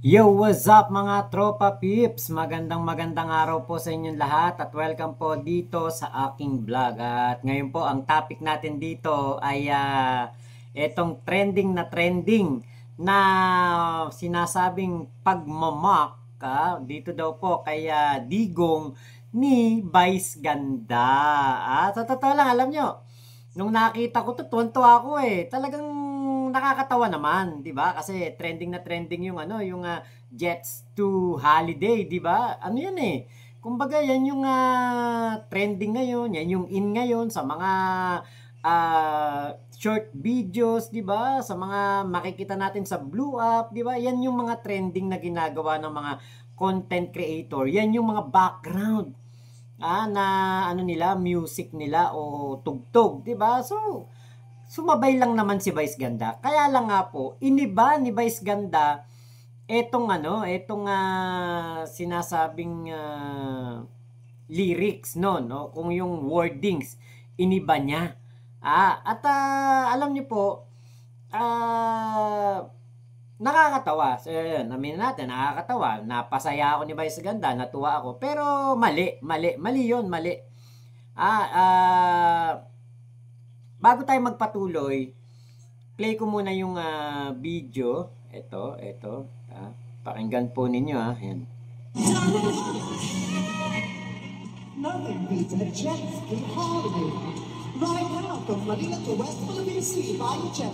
Yo, what's up mga tropa peeps? Magandang araw po sa inyong lahat at welcome po dito sa aking vlog. At ngayon po ang topic natin dito ay etong trending na sinasabing pagmamak dito daw po kay Digong ni Vice Ganda. Sa totoo lang, alam nyo, nung nakita ko to, tuwan-tuwa ako eh. Talagang nakakatawa naman, 'di ba? Kasi trending na trending yung yung Jets to Holiday, 'di ba? Ano 'yan eh. Kumbaga, yan yung trending ngayon, yan yung in ngayon sa mga short videos, 'di ba? Sa mga makikita natin sa Blue Up, 'di ba? Yan yung mga trending na ginagawa ng mga content creator. Yan yung mga background na ano nila, music nila o tugtog, 'di ba? So, sumabay lang naman si Vice Ganda. Kaya lang nga po, iniba ni Vice Ganda etong sinasabing lyrics no, kung yung wordings iniba niya. At alam niyo po, nakakatawa. So, yun, aminin natin, nakakatawa. Napasaya ako ni Vice Ganda, natuwa ako. Pero mali yun, mali. Bago tayo magpatuloy, play ko muna yung video. Ito. Pakinggan po ninyo Ayan. Nothing beats a jet ski holiday. Right now from Manila to West Philippine Sea by jet.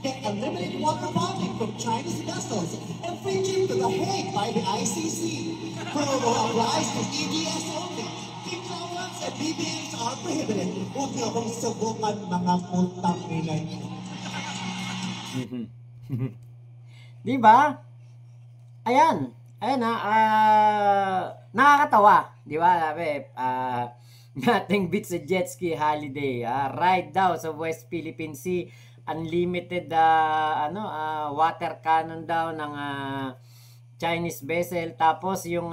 Get unlimited water bonding from Chinese vessels and free trip to The Hague by the ICC. Promo applies to EDS only. Keep allowance and BBMs are prohibited. Huwag niyo akong subukan mga putang ina niyo. Di ba? Ayan nakakatawa, di ba? Sabi, nothing beats a jet ski holiday. Ride daw sa West Philippine Sea, unlimited water cannon daw ng Chinese vessel. Tapos yung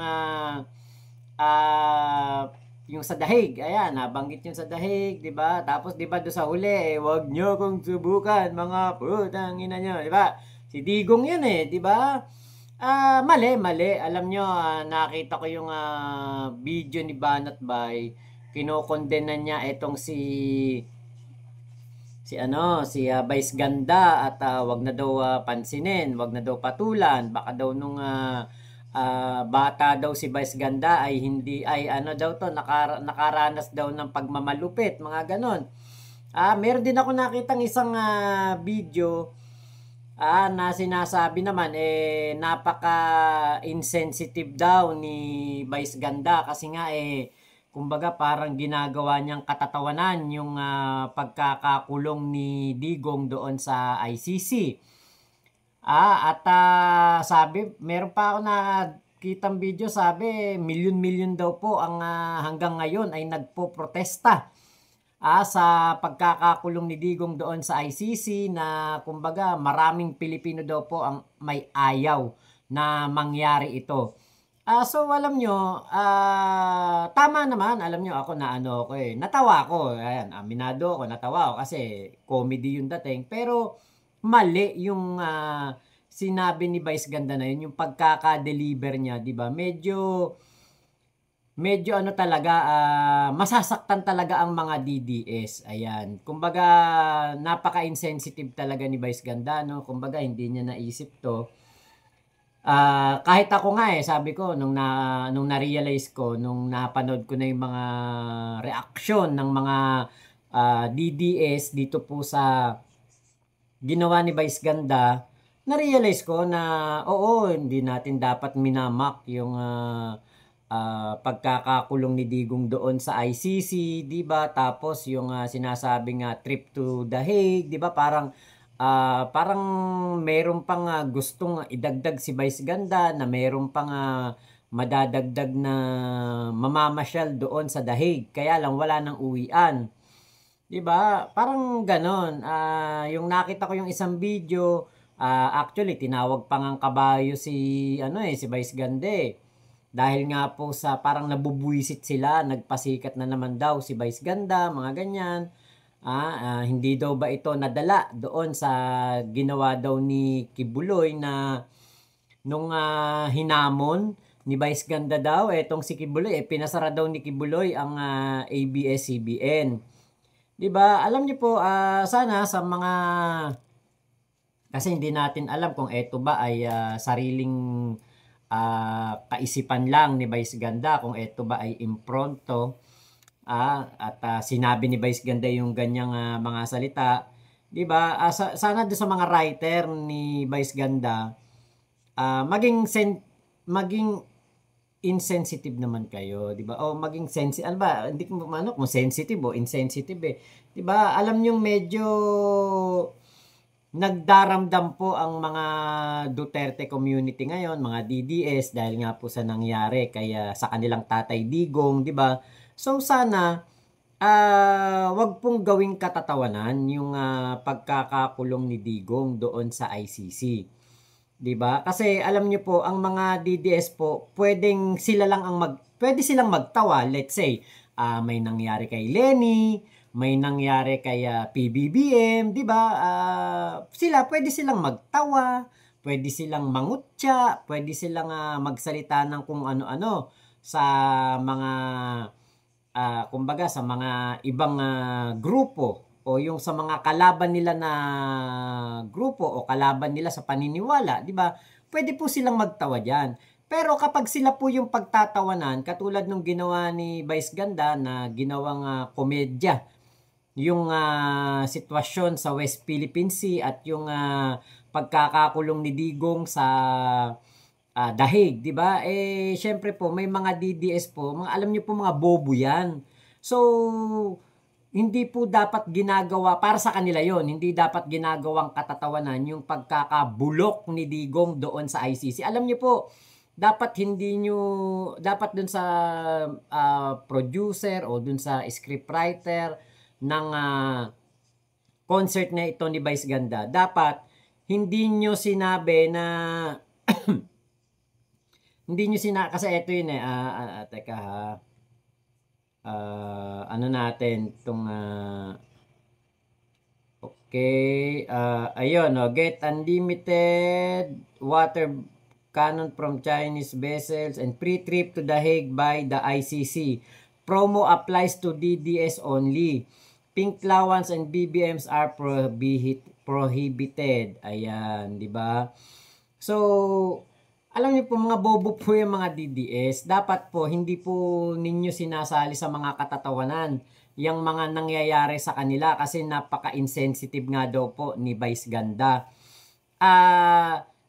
sa dahig, ayan, nabanggit yung sa dahig, di ba? Tapos di ba do sa huli, wag nyo kong subukan mga putang ina nyo, di ba? Si Digong yun di ba? Mali. Alam nyo, nakita ko yung video ni Banat Bay. Kinokondena niya itong si Vice Ganda at wag na daw pansinin, wag na daw patulan. Baka daw nung bata daw si Vice Ganda ay nakaranas daw ng pagmamalupit, mga ganon. Meron din ako nakitang isang video na sinasabi naman napaka-insensitive daw ni Vice Ganda kasi nga kumbaga parang ginagawa niyang katatawanan yung pagkakakulong ni Digong doon sa ICC. Sabi, meron pa ako nakitang video, sabi milyon-milyon daw po ang hanggang ngayon ay nagpo-protesta sa pagkakakulong ni Digong doon sa ICC na kumbaga maraming Pilipino daw po ang may ayaw na mangyari ito. So alam nyo, tama naman, alam nyo ako natawa ako, ayan, aminado ako, natawa ako kasi comedy yung dating, pero mali yung sinabi ni Vice Ganda na yun, yung pagkaka-deliver niya, di ba? Medyo talaga, masasaktan talaga ang mga DDS. Ayan. Kumbaga, napaka-insensitive talaga ni Vice Ganda, no? Kumbaga, hindi niya naisip to. Kahit ako nga sabi ko, nung na-realize ko, nung napanood ko na yung mga reaksyon ng mga DDS dito po sa ginawa ni Vice Ganda, na-realize ko na, oo, hindi natin dapat minamak yung pagkakakulong ni Digong doon sa ICC, 'di ba? Tapos yung sinasabing trip to The Hague, 'di ba? Parang meron pang gustong idagdag si Vice Ganda na meron pang madadagdag na mamamasyal doon sa The Hague. Kaya lang wala nang uwian. 'Di ba? Parang ganon. Yung nakita ko yung isang video, actually tinawag pa ngang kabayo si si Vice Ganda dahil nga po sa parang nabubuwisit sila, nagpasikat na naman daw si Vice Ganda, mga ganyan. Hindi daw ba ito nadala doon sa ginawa daw ni Kibuloy na nung hinamon ni Vice Ganda daw, etong si Kibuloy, pinasara daw ni Kibuloy ang ABS-CBN. 'Di ba? Alam niyo po, sana sa mga, kasi hindi natin alam kung eto ba ay sariling kaisipan lang ni Vice Ganda, kung eto ba ay impronto, at sinabi ni Vice Ganda yung ganyang mga salita. 'Di ba? Sana do sa mga writer ni Vice Ganda, maging insensitive naman kayo, 'di ba? O maging ano ba, hindi ko ano kung sensitive o insensitive eh. 'Di ba? Alam niyo medyo nagdaramdam po ang mga Duterte community ngayon, mga DDS, dahil nga po sa nangyari kaya sa kanilang Tatay Digong, 'di ba? So sana wag pong gawing katatawanan yung pagkakakulong ni Digong doon sa ICC. 'Di ba? Kasi alam niyo po ang mga DDS po, pwede silang magtawa. Let's say, may nangyari kay Lenny, may nangyari kay PBBM, 'di ba? Pwede silang magtawa, pwede silang mangutya, pwede silang magsalita ng kung ano-ano sa mga kumbaga sa mga ibang grupo, o yung sa mga kalaban nila na grupo o kalaban nila sa paniniwala, 'di ba? Pwede po silang magtawa diyan. Pero kapag sila po yung pagtatawanan, katulad nung ginawa ni Vice Ganda na ginawang komedya, yung sitwasyon sa West Philippine Sea at yung pagkakakulong ni Digong sa Dahig, 'di ba? Syempre po may mga DDS po, mga alam niyo po mga bobo 'yan. So, hindi po dapat ginagawa para sa kanila 'yon. Hindi dapat ginagawang katatawanan yung pagkakabulok ni Digong doon sa ICC. Alam niyo po, dapat dun sa producer o dun sa scriptwriter ng concert na ito ni Vice Ganda, dapat hindi nyo sinabi na hindi nyo kasi ito yun teka ha. Ano natin itong okay, ayun, get unlimited water cannon from Chinese vessels and free trip to The Hague by the ICC. Promo applies to DDS only. Pink allowance and BBMs are prohibited. Ayan, di ba? So, alam niyo po, mga bobo po yung mga DDS. Dapat po, hindi po ninyo sinasali sa mga katatawanan yung mga nangyayari sa kanila kasi napaka-insensitive nga daw po ni Vice Ganda.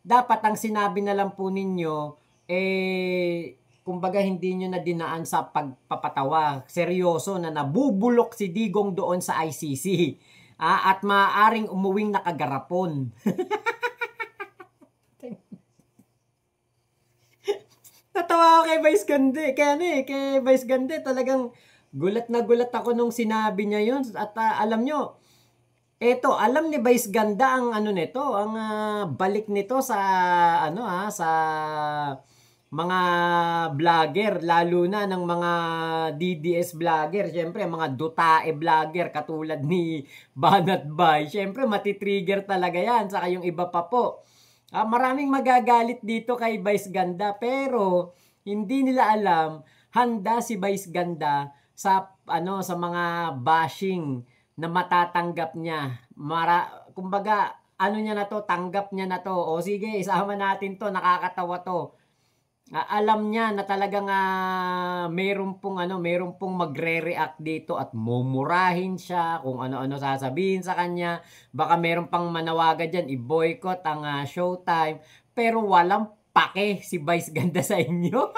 Dapat ang sinabi na lang po ninyo, kumbaga hindi nyo na dinaan sa pagpapatawa. Seryoso na nabubulok si Digong doon sa ICC. At maaaring umuwing nakagarapon. Natawa ako kay Vice Ganda. Kay Vice Ganda talagang gulat na gulat ako nung sinabi niya yun. At alam nyo, alam ni Vice Ganda ang nito, ang balik nito sa sa mga vlogger, lalo na ng mga DDS vlogger. Siyempre, mga Dutae vlogger katulad ni Banat Bay. Siyempre, matitrigger talaga yan. Saka yung iba pa po. Maraming magagalit dito kay Vice Ganda, pero hindi nila alam, handa si Vice Ganda sa sa mga bashing na matatanggap niya. Kumbaga, niya na to, tanggap niya na to. O sige, isama natin to, nakakatawa to. Alam niya na talagang meron pong magre-react dito at mumurahin siya kung ano-ano sasabihin sa kanya. Baka meron pang manawagan dyan, i-boycott ang Showtime. Pero walang pake si Vice Ganda sa inyo.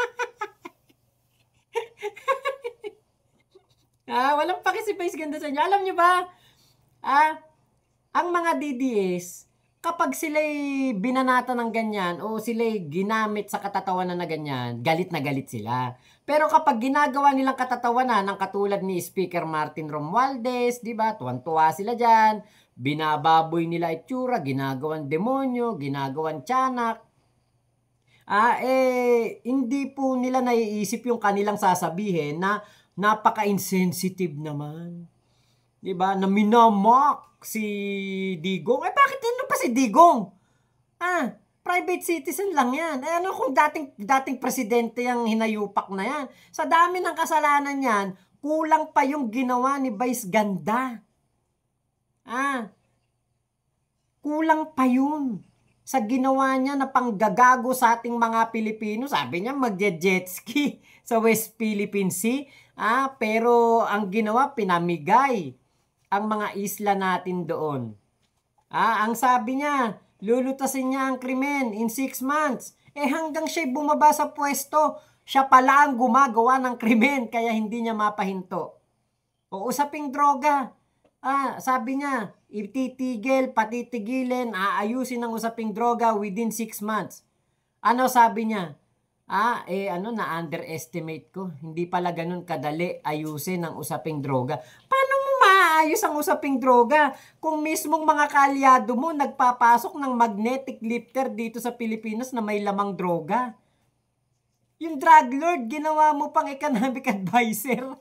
Walang pake si Vice Ganda sa inyo. Alam niyo ba, ang mga DDS, kapag sila'y binanata ng ganyan o sila'y ginamit sa katatawanan na ganyan, galit na galit sila. Pero kapag ginagawa nilang katatawanan ng katulad ni Speaker Martin Romualdez, di ba? Tuwan-tuwa sila dyan. Binababoy nila itsura, ginagawan demonyo, ginagawan tiyanak. Hindi po nila naiisip yung kanilang sasabihin na napaka-insensitive naman. Di ba? Na minamak si Digong. Bakit ano pa si Digong? Private citizen lang yan. Eh ano kung dating presidente yung hinayupak na yan? Sa dami ng kasalanan yan, kulang pa yung ginawa ni Vice Ganda. Kulang pa yun sa ginawa niya na panggagago sa ating mga Pilipino. Sabi niya magje-jet ski sa West Philippine Sea. Pero ang ginawa, pinamigay ang mga isla natin doon. Ang sabi niya, lulutasin niya ang krimen in 6 months. Hanggang siya'y bumaba sa pwesto, siya pala ang gumagawa ng krimen kaya hindi niya mapahinto. O usaping droga. Sabi niya, ititigil, patitigilin, aayusin ang usaping droga within 6 months. Ano sabi niya? Na-underestimate ko. Hindi pala ganun kadali ayusin ang usaping droga. Paano mo maayos ang usaping droga kung mismong mga kaalyado mo nagpapasok ng magnetic lifter dito sa Pilipinas na may lamang droga? Yung drug lord, ginawa mo pang economic advisor.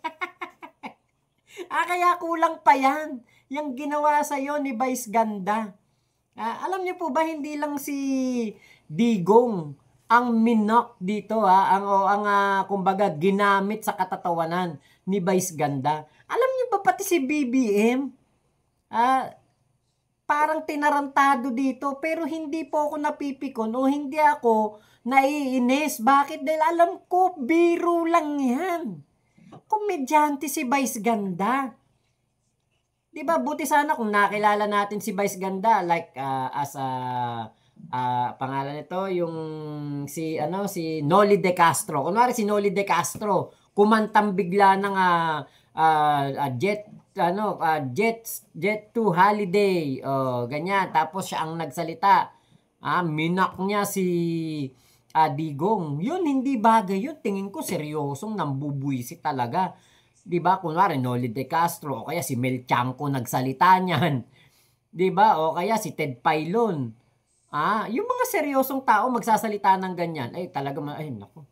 Kaya kulang pa yan. Yung ginawa sa'yo ni Vice Ganda. Alam niyo po ba, hindi lang si Digong ang minok dito, kumbaga ginamit sa katatawanan ni Vice Ganda. Alam niyo ba pati si BBM? Parang tinarantado dito, pero hindi po ako napipikon o hindi ako naiinis. Bakit? Dahil alam ko, biro lang yan. Komedyante si Vice Ganda. Diba, buti sana kung nakilala natin si Vice Ganda, like as a pangalan nito yung si Noli De Castro. Kunwari si Noli De Castro kumantang bigla ng jet to holiday, ganyan, tapos siya ang nagsalita, minak niya si Digong. Yun, hindi bagay yun. Tingin ko seryosong nambubuisit talaga. Diba, kunwari Noli De Castro o kaya si Mel Tiangco nagsalita niyan. Diba, o kaya si Ted Pailon. Yung mga seryosong tao magsasalita ng ganyan, nako,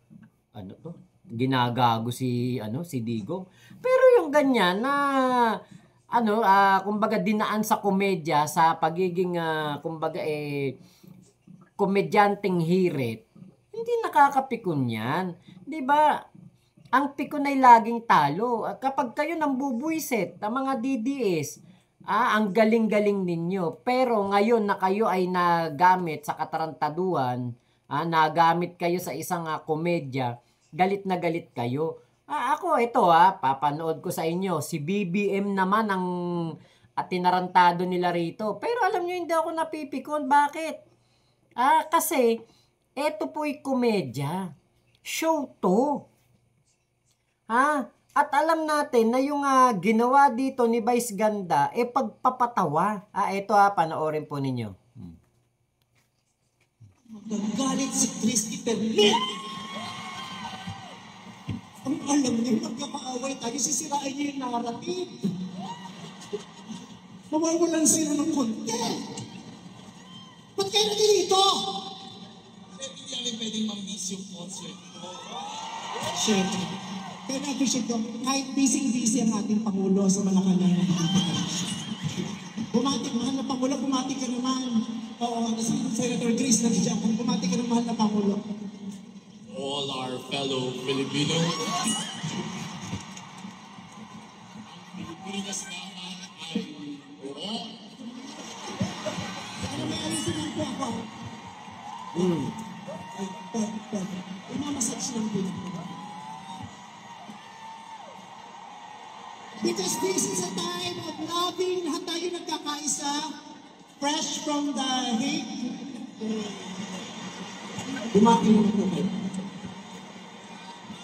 ano to? Ginagago si Digong. Pero yung ganyan na kumbaga dinaan sa komedya, sa pagiging komedyanteng hirit, hindi nakakapikon yan. 'Di ba? Ang pikon ay laging talo. Kapag kayo nambubuisit, ang mga DDS, ang galing-galing ninyo. Pero ngayon na kayo ay nagamit sa katarantaduhan, nagamit kayo sa isang komedya, galit na galit kayo. Papanood ko sa inyo. Si BBM naman ang tinarantado nila rito. Pero alam nyo, hindi ako napipikon. Bakit? Kasi, eto po'y komedya. Show to. At alam natin na yung ginawa dito ni Vice Ganda, pagpapatawa. Ito panoorin po ninyo. Magagalit si Christopher Lee. Ang alam niyo, magkakaaway tayo, sisirain niyo yung narrative. Mawawalan sila ng content. Ba't kayo nandito? Hindi namin pwedeng mag-miss yung concert ko. Sure. Pero na-appreciate ko, kahit busy-busy ang ating Pangulo sa Malacanang nandito ka. Bumatik, mahal na Pangulo, bumatik ka naman. Oo, si Senator Grace nandiyan, bumatik ka ng mahal na Pangulo. All our fellow Filipinos. Ang Pilipinas naman ay oo. Ano may alisin lang po ako? Imamassage lang din ako. Because this is a time of loving, lahat tayo nagkakaisa, fresh from the hate. Bumati naman po kayo.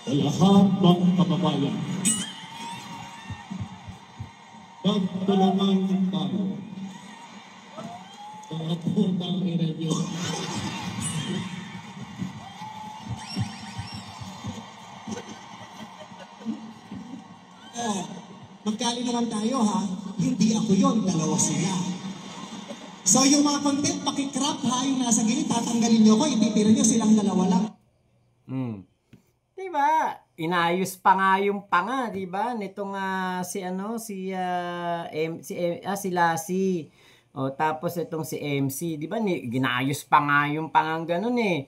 Sa lahat ng kababayan, magtulungan tayo. Mga putang ina nyo. Magkali naman tayo ha, hindi ako yon, dalawa sila. So yung mga content, pakikrap ha, yung nasa gilid, tatanggalin nyo ko, ititira nyo silang dalawa lang. Diba? Inayos pa nga yung panga, diba? Nitong si Lassie. O tapos itong si MC, 'di ba ginayos pa nga yung ganun eh.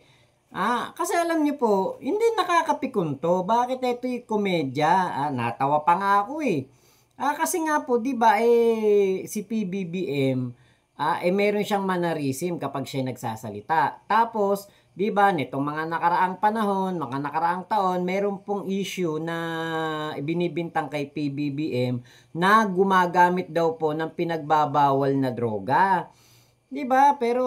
Kasi alam niyo po, hindi nakakapikon to. Bakit ito'y komedya? Natawa pa nga ako eh. Kasi nga po, 'di ba si PBBM, meron siyang mannerism kapag siya nagsasalita. Tapos, 'di ba, nitong mga nakaraang panahon, mga nakaraang taon, meron pong issue na ibinibintang kay PBBM na gumagamit daw po ng pinagbabawal na droga. 'Di ba? Pero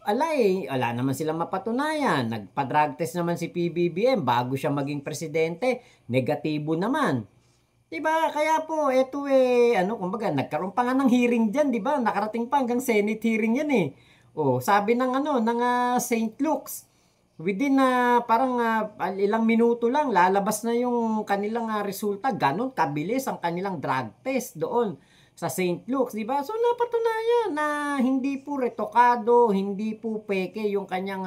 wala naman silang mapatunayan. Nagpa-drug test naman si PBBM bago siya maging presidente, negatibo naman. 'Di ba? Kaya po eto kumbaga nagkaroon pa nga ng hearing diyan, 'di ba? Nakarating pa hanggang Senate hearing 'yan eh. Oh, sabi ng St. Luke's, within parang ilang minuto lang lalabas na yung kanilang resulta. Ganon kabilis ang kanilang drug test doon sa St. Luke's, 'di ba? So napatunayan na hindi po retokado, hindi po peke yung kanyang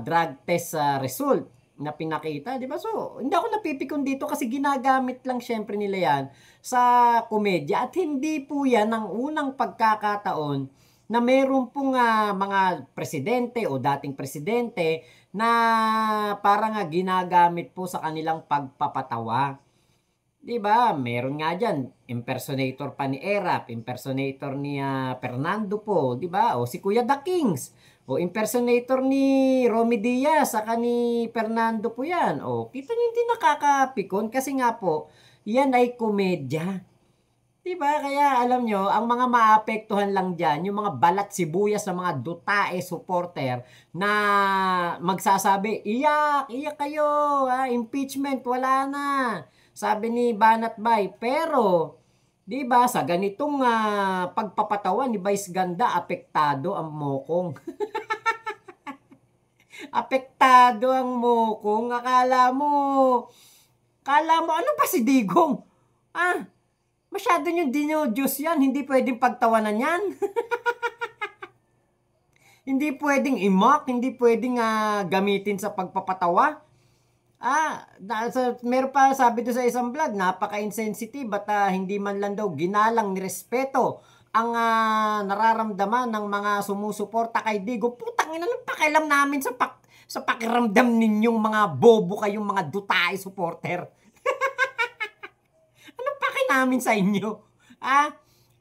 drug test result na pinakita, 'di ba? So hindi ako napipikon dito kasi ginagamit lang syempre nila 'yan sa komedya at hindi po 'yan ang unang pagkakataon na meron pong mga presidente o dating presidente na parang ginagamit po sa kanilang pagpapatawa. 'Di ba? Meron nga diyan, impersonator pa ni Erap, impersonator ni Fernando po, 'di ba? O si Kuya The Kings, o impersonator ni Romy Diaz, saka ni Fernando po 'yan. O kita niyo hindi nakakapikon kasi nga po, 'yan ay komedya. 'Di ba? Kaya alam nyo, ang mga maapektuhan lang diyan, yung mga balat sibuyas ng mga dutae supporter na magsasabi, iyak, iyak kayo, impeachment, wala na. Sabi ni Banat Bay, pero 'di ba sa ganitong pagpapatawa ni Vice Ganda, apektado ang mokong. Apektado ang mokong. Akala mo ano pa si Digong? Masyado nyo dinodiyos yan. Hindi pwedeng pagtawanan yan. Hindi pwedeng i-mock. Hindi pwedeng gamitin sa pagpapatawa. Meron pa sabi doon sa isang vlog, napaka-insensitive at hindi man lang daw ginalang ni respeto ang nararamdaman ng mga sumusuporta kay Digo. Putang ina, anong pakialam namin sa pakiramdam ninyong mga bobo kayong mga dutay supporter. Namin sa inyo.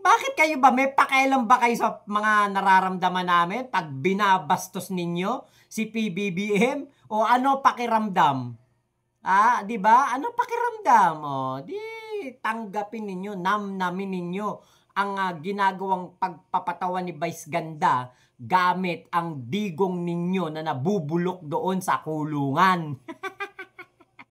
Bakit kayo ba? May pakialam ba kayo sa mga nararamdaman namin pag binabastos ninyo si PBBM? O ano pakiramdam? 'Di ba? Ano pakiramdam? Di tanggapin ninyo, namnamin ninyo ang ginagawang pagpapatawa ni Vice Ganda gamit ang digong ninyo na nabubulok doon sa kulungan.